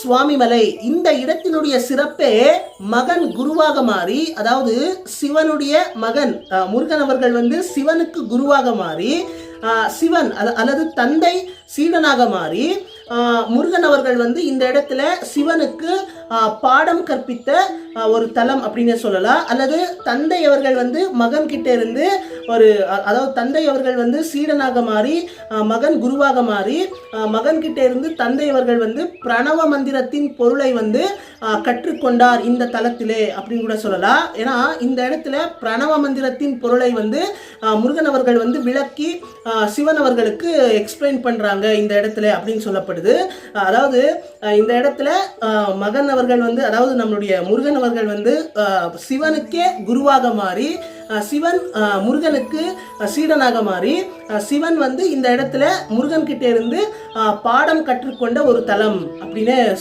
சுவாமிமலை. இந்த இடத்தினுடைய சிறப்பே மகன் குருவாக மாறி, அதாவது சிவனுடைய மகன் முருகன் அவர்கள் சிவனுக்கு குருவாக மாறி, சிவன் அல்லது தந்தை சீடனாக மாறி, முருகன் அவர்கள் இந்த இடத்துல சிவனுக்கு பாடம் கற்பித்த ஒரு தலம் அப்படின்னு சொல்லலாம். அல்லது தந்தை அவர்கள் மகன் கிட்ட இருந்து அதாவது தந்தை அவர்கள் சீடனாக மாறி, மகன் குருவாக மாறி, மகன் கிட்ட இருந்து தந்தை அவர்கள் பிரணவ மந்திரத்தின் பொருளை கற்றுக்கொண்டார் இந்த தலத்திலே அப்படின்னு கூட சொல்லலாம். ஏன்னா இந்த இடத்துல பிரணவ மந்திரத்தின் பொருளை முருகன் அவர்கள் விளக்கி சிவன் அவர்களுக்கு எக்ஸ்பிளைன் பண்றாங்க இந்த இடத்துல அப்படின்னு சொல்லப்படுது. அதாவது இந்த இடத்துல மகன் அவர்கள் அதாவது நம்மளுடைய முருகன் அவர்கள் சிவனுக்கே குருவாக மாறி, சிவன் முருகனுக்கு சீடனாக மாறி, சிவன் இந்த இடத்துல முருகன் கிட்ட இருந்து பாடம் கற்றுக்கொண்ட ஒரு தலம் அப்படின்னு